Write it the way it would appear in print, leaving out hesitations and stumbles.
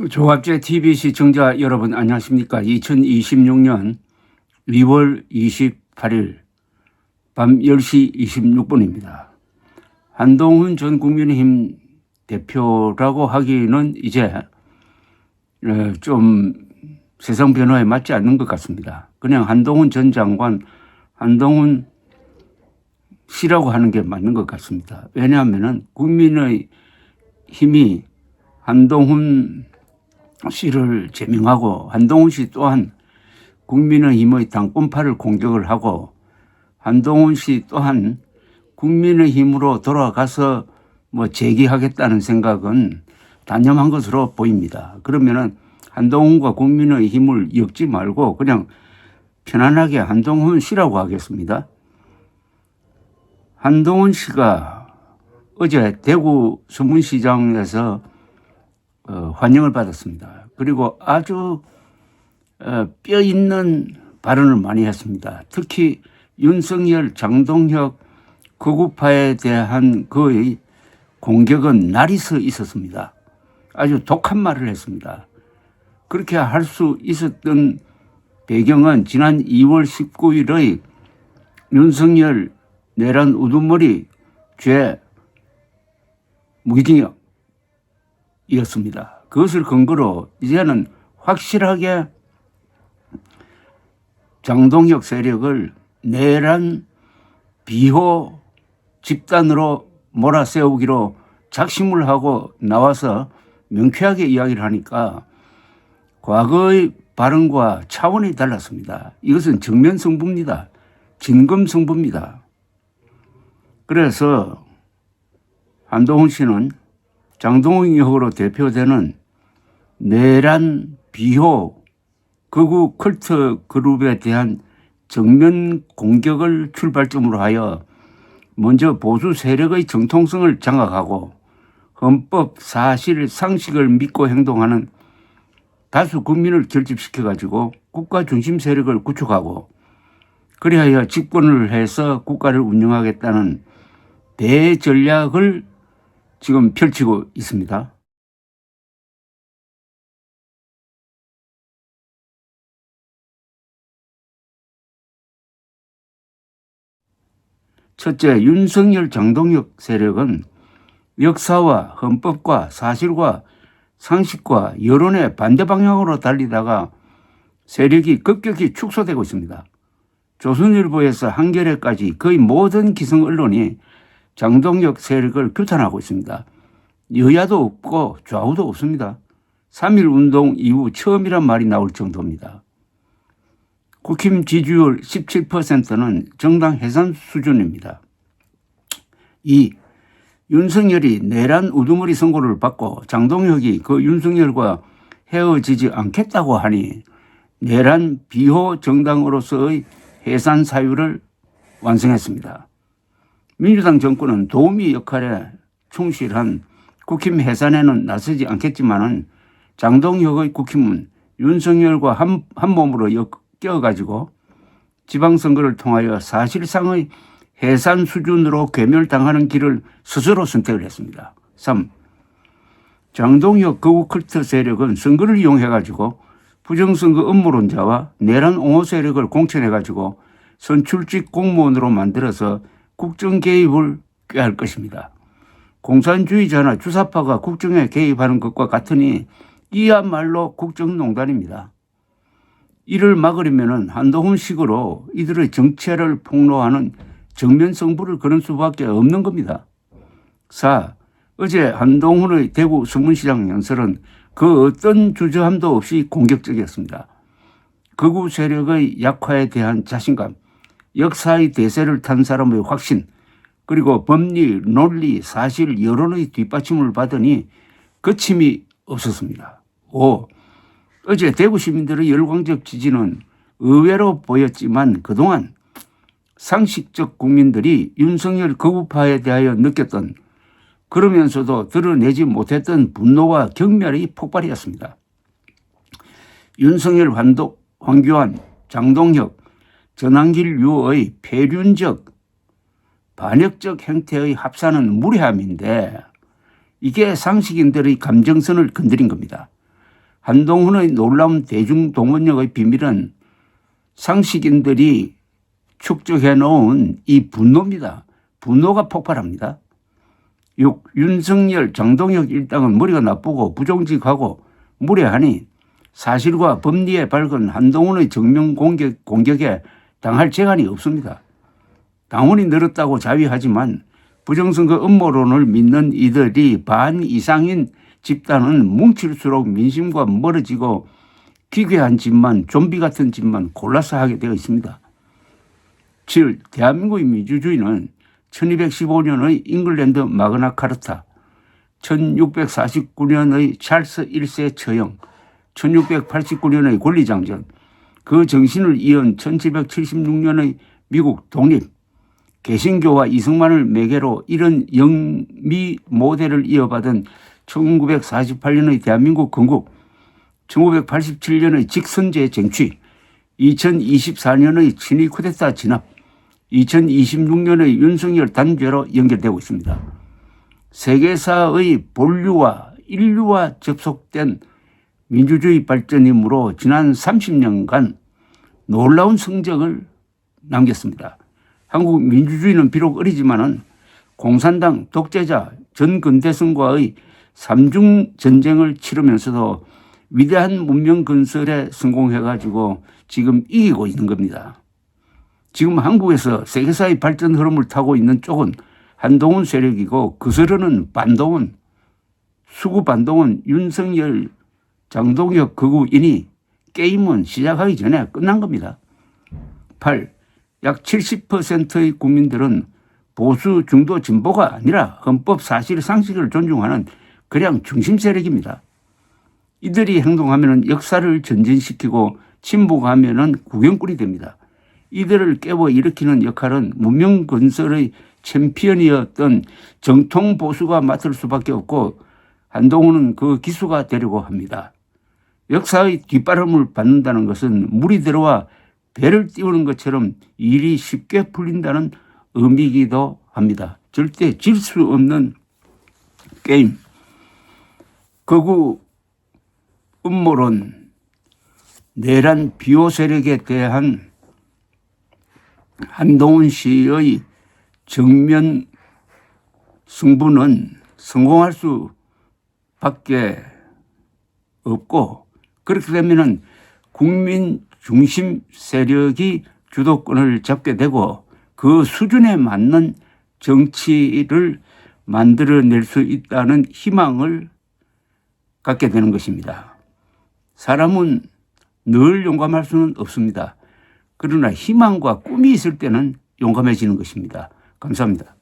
조갑제 TV 시청자 여러분 안녕하십니까. 2026년 2월 28일 밤 10시 26분입니다. 한동훈 전 국민의힘 대표라고 하기는 이제 좀 세상 변화에 맞지 않는 것 같습니다. 그냥 한동훈 전 장관, 한동훈 씨라고 하는 게 맞는 것 같습니다. 왜냐하면 국민의 힘이 한동훈 씨를 제명하고 한동훈 씨 또한 국민의힘의 당권파를 공격을 하고 한동훈 씨 또한 국민의힘으로 돌아가서 재기하겠다는 생각은 단념한 것으로 보입니다. 그러면은 한동훈과 국민의힘을 엮지 말고 그냥 편안하게 한동훈 씨라고 하겠습니다. 한동훈 씨가 어제 대구 서문시장에서 환영을 받았습니다. 그리고 아주 뼈 있는 발언을 많이 했습니다. 특히 윤석열, 장동혁 극우파에 대한 그의 공격은 날이 서 있었습니다. 아주 독한 말을 했습니다. 그렇게 할 수 있었던 배경은 지난 2월 19일의 윤석열 내란 우두머리 죄 무기징역 이었습니다. 그것을 근거로 이제는 확실하게 장동혁 세력을 내란 비호 집단으로 몰아세우기로 작심을 하고 나와서 명쾌하게 이야기를 하니까 과거의 발언과 차원이 달랐습니다. 이것은 정면 승부입니다. 진검 승부입니다. 그래서 한동훈 씨는 장동혁으로 대표되는 내란 비호 극우 컬트 그룹에 대한 정면 공격을 출발점으로 하여 먼저 보수 세력의 정통성을 장악하고 헌법, 사실, 상식을 믿고 행동하는 다수 국민을 결집시켜가지고 국가 중심 세력을 구축하고 그리하여 집권을 해서 국가를 운영하겠다는 대전략을 지금 펼치고 있습니다. 첫째, 윤석열, 장동혁 세력은 역사와 헌법과 사실과 상식과 여론의 반대 방향으로 달리다가 세력이 급격히 축소되고 있습니다. 조선일보에서 한겨레까지 거의 모든 기성 언론이 장동혁 세력을 규탄하고 있습니다. 여야도 없고 좌우도 없습니다. 3.1 운동 이후 처음이란 말이 나올 정도입니다. 국힘 지지율 17%는 정당 해산 수준입니다. 2. 윤석열이 내란 우두머리 선고를 받고 장동혁이 그 윤석열과 헤어지지 않겠다고 하니 내란 비호 정당으로서의 해산 사유를 완성했습니다. 민주당 정권은 도우미 역할에 충실한 국힘 해산에는 나서지 않겠지만은 장동혁의 국힘은 윤석열과 한 몸으로 엮여가지고 지방선거를 통하여 사실상의 해산 수준으로 괴멸당하는 길을 스스로 선택을 했습니다. 3. 장동혁 극우 컬트 세력은 선거를 이용해가지고 부정선거 음모론자와 내란 옹호 세력을 공천해가지고 선출직 공무원으로 만들어서 국정 개입을 꾀할 것입니다. 공산주의자나 주사파가 국정에 개입하는 것과 같으니 이야말로 국정농단입니다. 이를 막으려면 한동훈식으로 이들의 정체를 폭로하는 정면 승부를 거는 수밖에 없는 겁니다. 4. 어제 한동훈의 대구 서문시장 연설은 그 어떤 주저함도 없이 공격적이었습니다. 극우 세력의 약화에 대한 자신감, 역사의 대세를 탄 사람의 확신, 그리고 법리, 논리, 사실, 여론의 뒷받침을 받으니 거침이 없었습니다. 5. 어제 대구 시민들의 열광적 지지는 의외로 보였지만 그동안 상식적 국민들이 윤석열 극우파에 대하여 느꼈던 그러면서도 드러내지 못했던 분노와 경멸의 폭발이었습니다. 윤석열, 황교안, 장동혁, 전한길 유의 폐륜적 반역적 행태의 합산은 무례함인데 이게 상식인들의 감정선을 건드린 겁니다. 한동훈의 놀라운 대중동원력의 비밀은 상식인들이 축적해 놓은 이 분노입니다. 분노가 폭발합니다. 윤석열, 장동혁 일당은 머리가 나쁘고 부정직하고 무례하니 사실과 법리에 밝은 한동훈의 정면 공격에 당할 재간이 없습니다. 당원이 늘었다고 자위하지만 부정선거 음모론을 믿는 이들이 반 이상인 집단은 뭉칠수록 민심과 멀어지고 기괴한 짓만, 좀비 같은 짓만 골라서 하게 되어 있습니다. 7. 대한민국의 민주주의는 1215년의 잉글랜드 마그나 카르타, 1649년의 찰스 1세 처형, 1689년의 권리장전, 그 정신을 이은 1776년의 미국 독립, 개신교와 이승만을 매개로 이런 영미 모델을 이어받은 1948년의 대한민국 건국, 1987년의 직선제 쟁취, 2024년의 친위 쿠데타 진압, 2026년의 윤석열 단죄로 연결되고 있습니다. 세계사의 본류와 인류와 접속된 민주주의 발전이므로 지난 30년간 놀라운 성적을 남겼습니다. 한국 민주주의는 비록 어리지만은 공산당 독재자 전근대성과의 삼중 전쟁을 치르면서도 위대한 문명 건설에 성공해가지고 지금 이기고 있는 겁니다. 지금 한국에서 세계사의 발전 흐름을 타고 있는 쪽은 한동훈 세력이고 그스르는 반동은 수구 반동은 윤석열, 장동혁 극우이니 게임은 시작하기 전에 끝난 겁니다. 8. 약 70%의 국민들은 보수 중도 진보가 아니라 헌법 사실 상식을 존중하는 그냥 중심 세력입니다. 이들이 행동하면 역사를 전진시키고 침묵하면 구경꾼이 됩니다. 이들을 깨워 일으키는 역할은 문명 건설의 챔피언이었던 정통 보수가 맡을 수밖에 없고 한동훈은 그 기수가 되려고 합니다. 역사의 뒷바람을 받는다는 것은 물이 들어와 배를 띄우는 것처럼 일이 쉽게 풀린다는 의미이기도 합니다. 절대 질 수 없는 게임. 극우 음모론, 내란 비호 세력에 대한 한동훈 씨의 정면 승부는 성공할 수밖에 없고 그렇게 되면은 국민 중심 세력이 주도권을 잡게 되고 그 수준에 맞는 정치를 만들어낼 수 있다는 희망을 갖게 되는 것입니다. 사람은 늘 용감할 수는 없습니다. 그러나 희망과 꿈이 있을 때는 용감해지는 것입니다. 감사합니다.